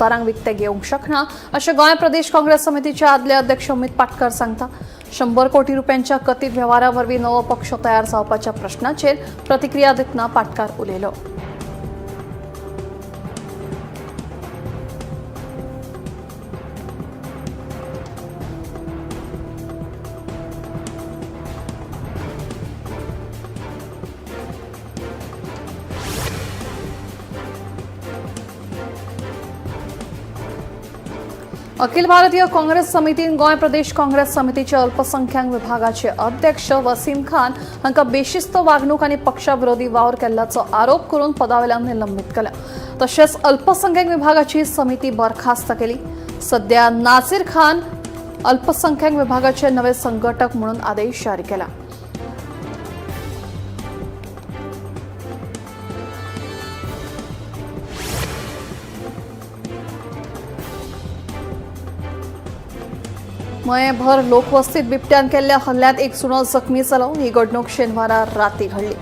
मतदारांक विकते घेवंक शकना अशें गोंय प्रदेश काँग्रेस समितीचे आदले अध्यक्ष अमित पाटकर सांगता। 100 कोटी रुपयांच्या कथीत व्यवहारा वरवीं नवो पक्ष तयार जावपाच्या प्रश्नाचेर प्रतिक्रिया दितना पाटकार उलयलो। अखिल भारतीय काँग्रेस समितीन गोंय प्रदेश काँग्रेस समितीचे अल्पसंख्याक विभागाचे अध्यक्ष वसीम खान हांकां बेशिस्त वागणूक आनी पक्षविरोधी वावर केल्ल्याचो आरोप करून पदावेल्यान निलंबित केला। तशेंच अल्पसंख्याक विभागाची समिती बरखास्त केली। सध्या नासीर खान अल्पसंख्याक विभागाचे नवे संघटक म्हणून आदेश जारी केला। मयभर लोकवस्तीत बिबट्यान केल्ल्या हल्ल्यात एक सुणो जखमी जालो। ही घडणूक शेनवारा राती घडली।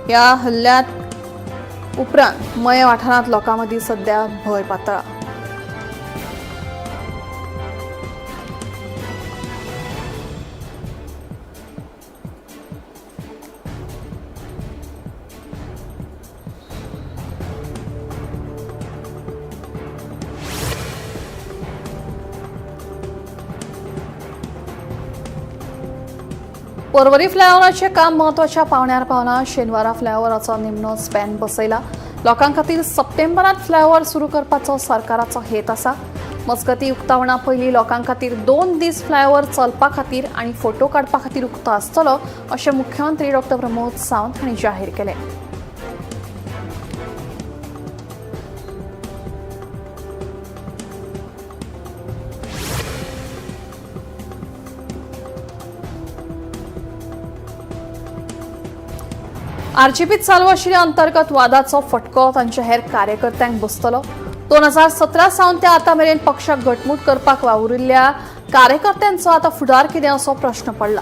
ह्या हल्ल्यात उपरांत मय वाठारांत लोकांमदीं सध्या भय पातळ्ळा। पर्वरी फ्लायओव्हराचे काम म्हत्वाच्या पावण्यार पावला। शेनवारा फ्लायओव्हराचो निमणो स्पॅन बसयला। लोकां खातीर सप्टेंबरांत फ्लायओव्हर सुरू करपाचो सरकाराचो हेत आसा। मजगती उक्तावणा पयलीं लोकां खातीर 2 दीस फ्लायओव्हर चलपा खातीर आनी फोटो काडपा खातीर उक्तो आसतलो अशें मुख्यमंत्री डॉ. प्रमोद सावंत हांणी जाहीर केलें। आरजेपीत चालू आशिल्ल्या अंतर्गत वादाचो फटको तांच्या हेर कार्यकर्त्यांक बसतलो। 2017 सावन ते आतां मेरेन पक्षाक घटमूट करपाक वावुरिल्ल्या कार्यकर्त्यांचो आतां फुडार कितें असो प्रश्न पडला।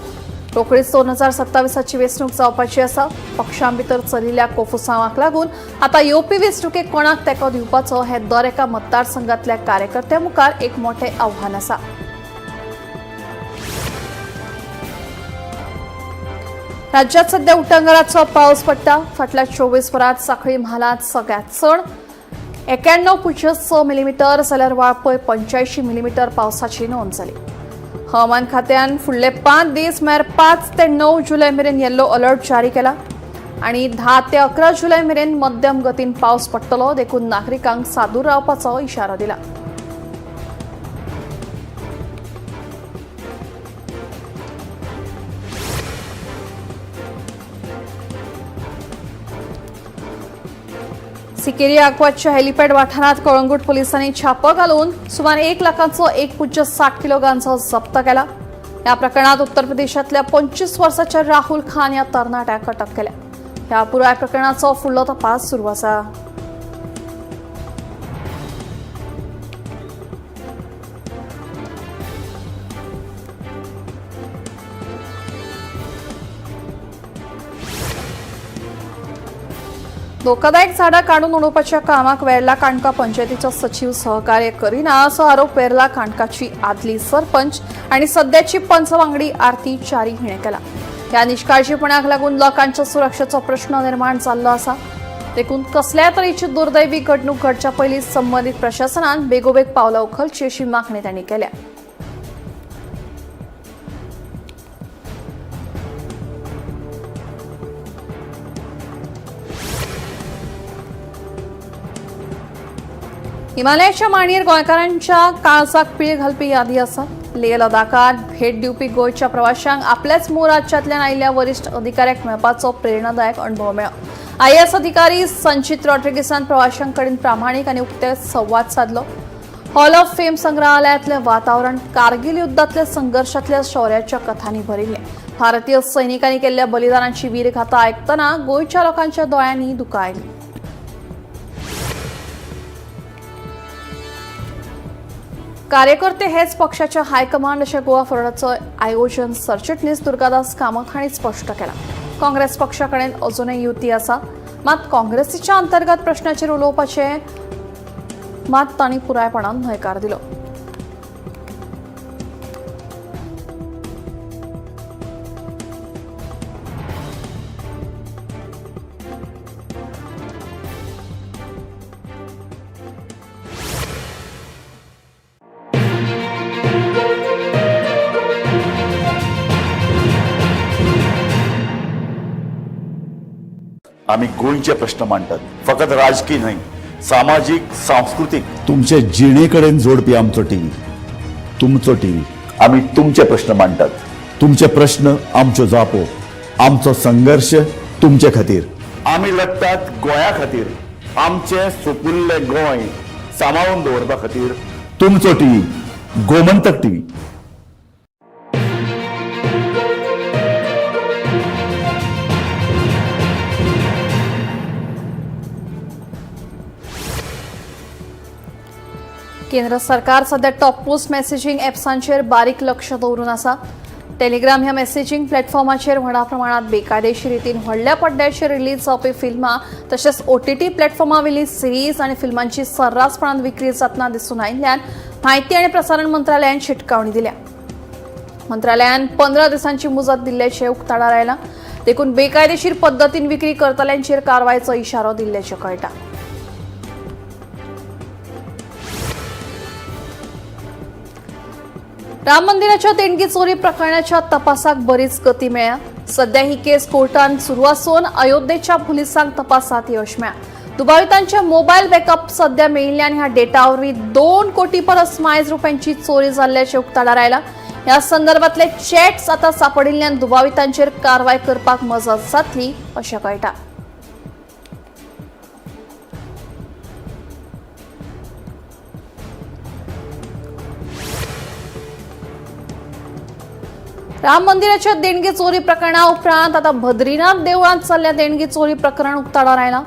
रोखडीच 2027ची वेंचणूक जावपाची आसा। पक्षां भितर चलिल्ल्या कोफुसांवाक लागून आतां येवपी वेंचणुकेक कोणाक तेंको दिवपाचो हें दर एका मतदारसंघातल्या कार्यकर्त्यां मुखार एक मोठें आव्हान आसा। राज्यात सध्या उटंगराचो पावस पडटा। फाटल्या 24 वरांत सांखळी म्हालांत सगळ्यात चड 91.6 मिलीमीटर जाल्यार वाळपय 85 मिलीमीटर पावसाची नोंद जाली। हवामान खात्यान फुडले 5 दीस म्हळ्यार 5 ते 9 जुलय मेरेन येल्लो अलर्ट जारी केला आनी 10 ते 11 जुलय मेरेन मध्यम गतीन पावस पडटलो देखून नागरिकांक सादूर रावपाचो इशारो दिला। सिकेरी आग्वादच्या हेलिपॅड वाठारात कळंगूट पोलिसांनी छापो घालून सुमार 1 लाखांचो 1.60 किलो गांजो जप्त केला। या प्रकरणात उत्तर प्रदेशातल्या 25 वर्साच्या राहुल खान या तरणाट्याक अटक केल्या। ह्या पुराय प्रकरणाचो फुडलो तपास सुरू आसा। धोकादायक झाडां काडून उडोवपाच्या कामाक वेर्ला काणका पंचायतीचो सचिव सहकार्य करिना असो आरोप वेर्ला काणकाची आदली सरपंच आनी सध्याची पंच वांगडी आरती च्यारी हिणें केला। ह्या निश्काळजीपणाक लागून लोकांच्या सुरक्षेचो प्रश्न निर्माण जाल्लो आसा। देखून कसल्याय तरेची दुर्दैवी घडणूक घडच्या पयलीं संबंधीत प्रशासनान बेगोबेग पावलां उखलची अशी मागणी तांणी केल्या। हिमालयाच्या मांडयेर गोंयकारांच्या काळजाक पीळ घालपी यादी आसा। लेह लडाखात भेट दिवपी गोंयच्या प्रवाशांक आपल्याच मूळ राज्यांतल्यान आयिल्ल्या वरिश्ठ अधिकाऱ्याक मेळपाचो प्रेरणादायक अणभव मेळ्ळो। आयएएस अधिकारी संचित रॉड्रिगेसान प्रवाशांक कडेन प्रामाणीक आनी उक्ते संवाद साधलो। हॉल ऑफ फेम संग्रहालयातलें वातावरण कारगिल युद्धांतल्या संघर्शांतल्या शौर्याच्या कथांनी भरिल्लें। भारतीय सैनिकांनी केल्ल्या बलिदानाची वीरगाथा आयकतना गोंयच्या लोकांच्या दोळ्यांनी दुकां आयलीं। कार्यकर्ते हेच पक्षाच्या हायकमांड अशें गोवा फॉरवर्डाचो आयोजन सरचिटणीस दुर्गादास कामत हांणी स्पश्ट केला। काँग्रेस पक्षा कडेन अजूनय युती आसा, मात काँग्रेसीच्या अंतर्गत प्रश्नाचेर उलोवपाचे मात तांणी पुरायपणान न्हयकार दिलो. आम्ही गोंयचे प्रश्न मांडटात, फकत राजकीय न्हय, सामाजिक सांस्कृतिक. तुमचे जिणेकडेन जोडपी आमचो टीव्ही, तुमचो टीव्ही. आम्ही तुमचे प्रश्न मांडटात. तुमचे प्रश्न आमच्यो जापो, आमचो संघर्ष तुमचे खातीर. आम्ही लढटात गोंया खातीर, आमचे सोपुल्ले गोंय सांबाळून दवरपा खातीर. तुमचो टीव्ही, गोमंतक टीव्ही. केंद्र सरकार सध्या टॉप पोस्ट मेसेजिंग ॲप्सांचेर बारीक लक्ष दवरून आसा. टेलिग्राम ह्या मेसेजिंग प्लॅटफॉर्माचेर व्हडा प्रमाणात बेकायदेशीर रितीन व्हडल्या पड्ड्याचेर रिलीज जावपी फिल्मां तशेंच OTT प्लॅटफॉर्मा वयली सिरीज आनी फिल्मांची सर्रासपणान विक्री जातना दिसून आयिल्ल्यान म्हायती आनी प्रसारण मंत्रालयान शिटकावणी दिल्या. मंत्रालयान 15 दिसांची मुजत दिल्ल्याचे उक्ताडार आयला. देखून बेकायदेशीर पद्दतीन विक्री करतल्यांचेर कारवायेचो इशारो दिल्ल्याचें कळटा. राम मंदिराच्या देणगी चोरी प्रकरणाच्या तपासाक बरीच गती मेळ्ळ्या. सध्या ही केस कोर्टात सुरू असून अयोध्येच्या पुलिसांक तपासात यश मेळ्ळा. दुबावितांचे मोबायल बॅकअप सध्या मेळिल्ल्यान ह्या डेटावरवी 2 कोटी परस मायज रुपयांची चोरी जाल्ल्याचे उक्ताडार आयला. ह्या संदर्भातले चॅट्स आता सापडिल्ल्यान दुबावितांचेर कारवाय करपाक मजत जातली अशें कळटा. राम मंदिराच्या देणगी चोरी प्रकरणा उपरांत आता बद्रीनाथ देवळांत चल्ल्या देणगी चोरी प्रकरण उक्ताडार आयला.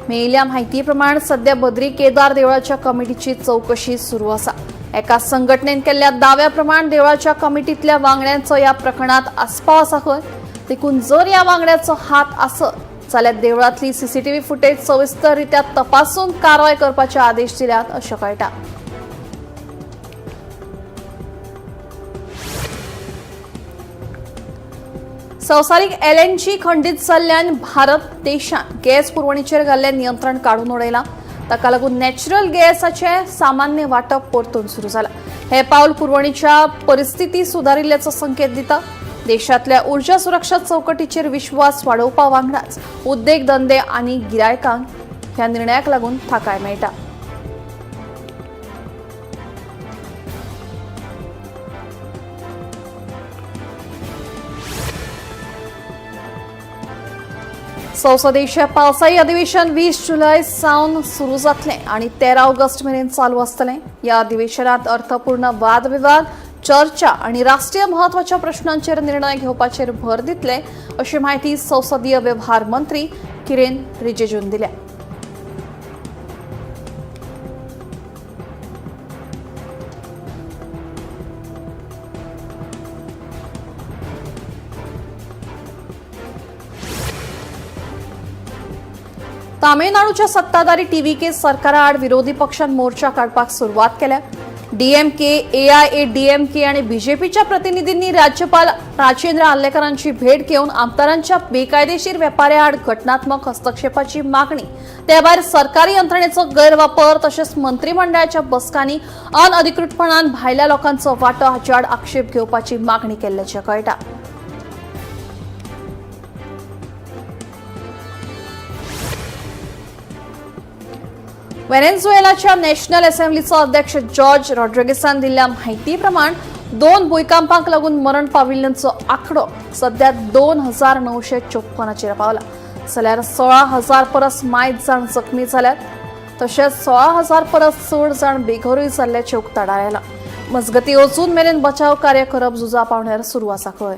मेळिल्ल्या म्हायती प्रमाण सध्या बद्री केदार देवळाच्या कमिटीची चौकशी सुरू आसा. एका संघटनेन केल्ल्या दाव्या प्रमाण देवळाच्या कमिटीतल्या वांगड्यांचो ह्या प्रकरणात आस्पाव आसा खंय. देखून जर ह्या वांगड्याचो हात आसत जाल्यार देवळांतली CCTV फुटेज सविस्तररित्या तपासून कारवाय करपाचे आदेश दिल्यात अशें कळटा. संवसारीक LNG खंडीत जाल्ल्यान भारत देशान गॅस पुरवणीचेर घाल्लें नियंत्रण काडून उडयलां. ताका लागून नॅचरल गॅसाचें सामान्य वांटप परतून सुरू जालां. हे पावल पुरवणीच्या परिस्थिती सुदारिल्ल्याचो संकेत दिता. देशांतल्या उर्जा सुरक्षा चौकटीचेर विश्वास वाडोवपा वांगडाच उद्देग धंदे आनी गिरायकांक ह्या निर्णयाक लागून थाकाय मेळटा. संसदेचे पावसाळी अधिवेशन 20 जुलै सावन सुरू जातलें आनी 13 ऑगस्ट मेरेन चालू आसतलें. ह्या अधिवेशनात अर्थपूर्ण वादविवाद, चर्चा आनी राष्ट्रीय म्हत्वाच्या प्रश्नांचेर निर्णय घेवपाचेर भर दितले अशी माहिती संसदीय वेव्हार मंत्री किरेन रिजिजून दिल्या. तामिळनाडूच्या सत्ताधारी TVK सरकारा आड विरोधी पक्षान मोर्चा काडपाक सुरवात केल्या. DMK, AIADMK आणि BJPच्या प्रतिनिधींनी राज्यपाल राजेंद्र आर्लेकरांची भेट घेऊन आमदारांच्या बेकायदेशीर वेपाऱ्या आड घटनात्मक हस्तक्षेपाची मागणी, त्या भायर सरकारी यंत्रणेचो गैरवापर तशेंच मंत्रिमंडळाच्या बसकांनी अनधिकृतपणान भायल्या लोकांचो वांटो हाचे आड आक्षेप घेवपाची मागणी केल्ल्याचें कळटा. व्हेनेझुएलाच्या नॅशनल असेंब्लीचो अध्यक्ष जॉर्ज रॉड्रिगेसान दिल्ल्या म्हायती प्रमाण 2 भूकंपांक लागून मरण पाविल्ल्यांचो आंकडो सध्या 2954 पावला. जाल्यार 16,000 परस मायज जाण जखमी जाल्यात. तशेंच 16,000 परस चड जाण बेघरूय जाल्ल्याचे उक्ताडार आयला. मजगती अजून मेरेन बचाव कार्य करप झुजा पावण्यार सुरू आसा खंय.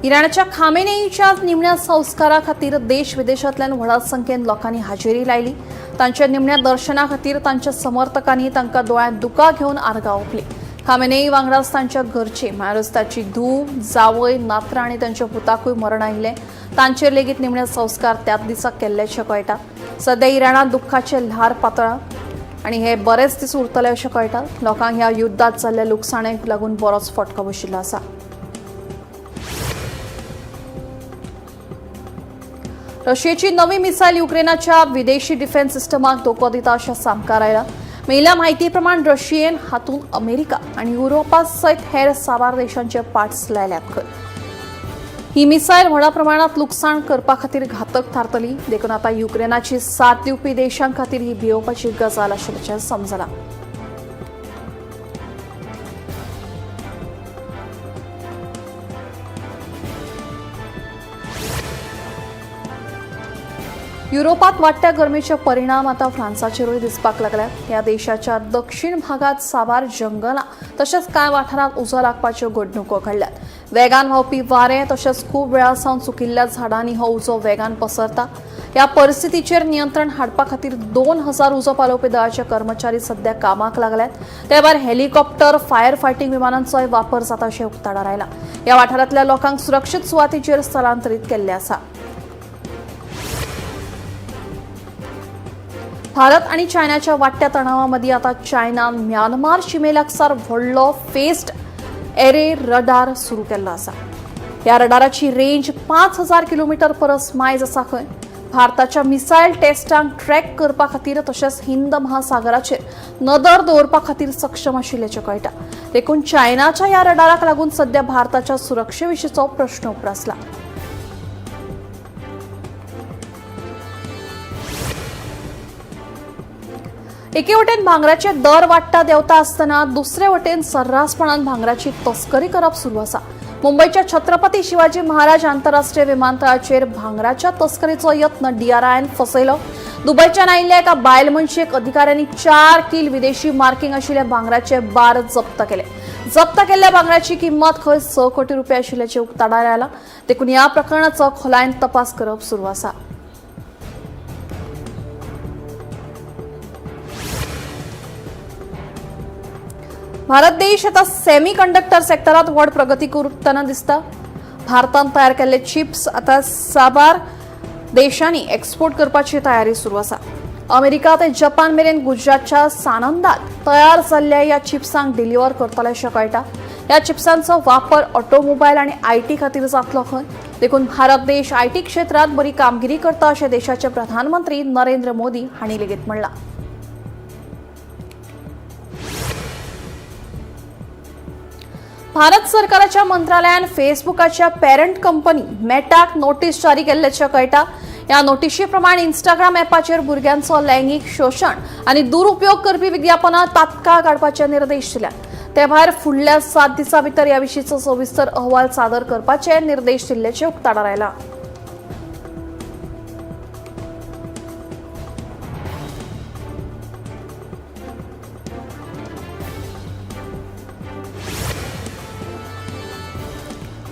इराणाच्या खामेनेईच्या निमण्या संस्कारा खातीर देश विदेशांतल्यान व्हड संख्येन लोकांनी हाजेरी लायली. तांच्या निमण्या दर्शना खातीर तांच्या समर्थकांनी तांकां दोळ्यांत दुकां घेवन आर्गां ओंपली. खामेनेई वांगडाच तांच्या घरचे म्हळ्यारच ताची धूव जावय नात्रां आनी तांच्या पुताकूय मरण आयिल्लें तांचेर लेगीत निमणे संस्कार त्याच दिसा केल्ल्याचें कळटा. सध्या इराणात दुख्खाचे ल्हार पातळ्ळा आनी हे बरेच दीस उरतले अशें कळटा. लोकांक ह्या युद्धात जाल्ल्या लुकसाणेक लागून बरोच फटको बशिल्लो आसा. रशियाची नवी मिसायल युक्रेनाच्या विदेशी डिफेन्स सिस्टमाक धोको दिता अशें सामकार आयला. मेळिल्ल्या म्हायती प्रमाण रशियेन हातूंत अमेरिका आनी युरोपा सयत हेर साबार देशांचे पार्ट्स लायल्यात खंय. ही मिसायल व्हडा प्रमाणात लुकसाण करपा खातीर घातक थारतली. देखून आतां युक्रेनाची साथ दिवपी देशां खातीर ही भिवपाची गजाल आशिल्ल्याचें समजलां. युरोपात वाडट्या गरमेचे परिणाम आता फ्रांसाचेरूय दिसपाक लागल्यात. ह्या देशाच्या दक्षिण भागात साबार जंगलां तशेंच कांय वाठारांत उजो लागपाच्यो घडणुको घडल्यात. वेगान व्हांवपी वारें तशेंच खूब वेळा सावन सुकिल्ल्या झाडांनी हो उजो वेगान पसरता. ह्या परिस्थितीचेर नियंत्रण हाडपा खातीर 2000 उजो पालोवपी दळाचे कर्मचारी सध्या कामाक लागल्यात. ते भायर हेलिकॉप्टर फायर फायटिंग विमानांचोय वापर जाता अशें उक्ताडार आयला. ह्या वाठारांतल्या लोकांक सुरक्षीत सुवातीचेर स्थलांतरीत केल्ले आसा. भारत आणि चायनाच्या वाडट्या तणावामदी आता चायनान म्यानमार शिमेलागसार व्हडलो फेस्ड एरे रडार सुरू केल्लो आसा. ह्या रडाराची रेंज 5000 किलोमीटर परस मायज आसा खंय. भारताच्या मिसायल टेस्टांक ट्रॅक करपा खातीर तशेंच हिंद महासागराचेर नदर दवरपा खातीर सक्षम आशिल्ल्याचें कळटा. देखून चायनाच्या ह्या रडाराक लागून सध्या भारताच्या सुरक्षेविशींचो प्रश्न उप्रासला. एके वटेन भांगराचे दर वाडटा देंवता आसतना दुसरे वटेन सर्रासपणान भांगराची तस्करी करप सुरू आसा. मुंबईच्या छत्रपती शिवाजी महाराज आंतरराष्ट्रीय विमानतळाचेर भांगराच्या तस्करीचो यत्न DRIन फसयलो. दुबयच्यान आयिल्ल्या एका बायल मनशेक अधिकाऱ्यांनी 4 किल विदेशी मार्किंग आशिल्ले भांगराचे बार जप्त केले. जप्त केल्ल्या भांगराची किंमत खंय 6 कोटी रुपये आशिल्ल्याचे उक्ताडार आयला. देखून ह्या प्रकरणाचो खोलायेन तपास करप सुरू आसा. भारत देश आता सेमी कंडक्टर सेक्टरात व्हड प्रगती करतना दिसता. भारतान तयार केल्ले चिप्स आता साबार देशांनी एक्सपोर्ट करपाची तयारी सुरू आसा. अमेरिका ते जपान मेरेन गुजरातच्या सानंदात तयार जाल्ल्या ह्या चिप्सांक डिलिव्हर करतले अशें कळटा. ह्या चिप्सांचो वापर ऑटोमोबायल आनी IT खातीर जातलो खंय. देखून भारत देश IT क्षेत्रात बरी कामगिरी करता अशें देशाचे प्रधानमंत्री नरेंद्र मोदी हांणी लेगीत म्हणलां. भारत सरकाराच्या मंत्रालयान फेसबुकाच्या पॅरंट कंपनी मेटाक नोटीस जारी केल्ल्याचें कळटा. ह्या नोटिशी प्रमाण इंस्टाग्राम ॲपाचेर भुरग्यांचो लैंगीक शोशण आनी दुरुपयोग करपी विज्ञापनां तात्काळ काडपाचे निर्देश दिल्यात. ते भायर फुडल्या 7 दिसां भितर ह्या विशींचो सविस्तर अहवाल सादर करपाचे निर्देश दिल्ल्याचे उक्ताडार आयला.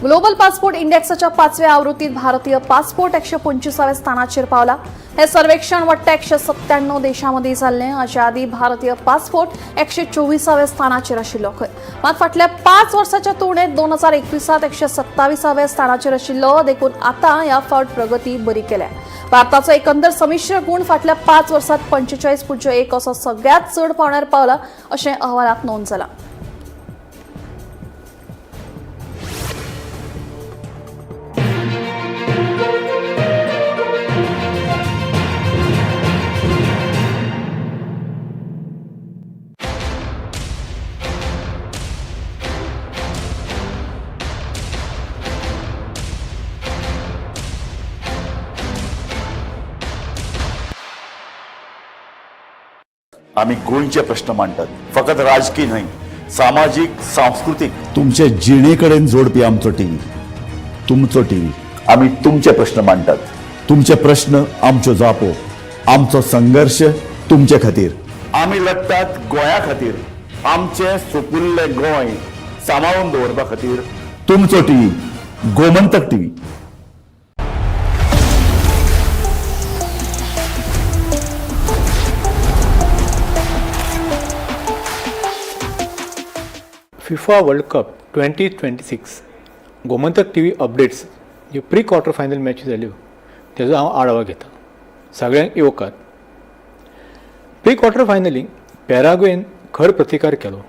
ग्लोबल पासपोर्ट इंडेक्सच्या 5व्या आवृत्तीत भारतीय पासपोर्ट 125व्या स्थानाचेर पावला. हे सर्वेक्षण वट्टा 197 देशांमध्ये जाल्लें. हाच्या आदी भारतीय पासपोर्ट 124व्या स्थानाचेर आशिल्लो खंय. मात फाटल्या 5 वर्सांच्या तुळनेत 2021 127व्या स्थानाचेर आशिल्लो. देखून आतां ह्या फावट प्रगती बरी केल्या. भारताचो एकंदर समिश्र गुण फाटल्या 5 वर्सांत 45.1 असो सगळ्यात चड पावण्यार पावला अशें अहवालात नोंद जाला. आम्ही गोंयचे प्रश्न मांडटात. फकत राजकीय न्हय, सामाजिक सांस्कृतिक. तुमचे जिणेकडेन जोडपी आमचो टीव्ही, तुमचो टीव्ही. आम्ही तुमचे प्रश्न मांडटात. तुमचे प्रश्न आमच्यो जापो, आमचो संघर्ष तुमचे खातीर. आम्ही लढटात गोंया खातीर. आमचे सोपुल्ले गोंय सांबाळून दवरपा खातीर. तुमचो TV, Gomantak TV. FIFA world cup 2026 Gomantak T V updates जे प्री क्वार्टर फायनल मॅच जाल्यो तेजो हांव आढावा घेता. सगळ्यांक येवकार. प्री क्वार्टर फायनलीक पॅराग्वेन खर प्रतिकार केलो.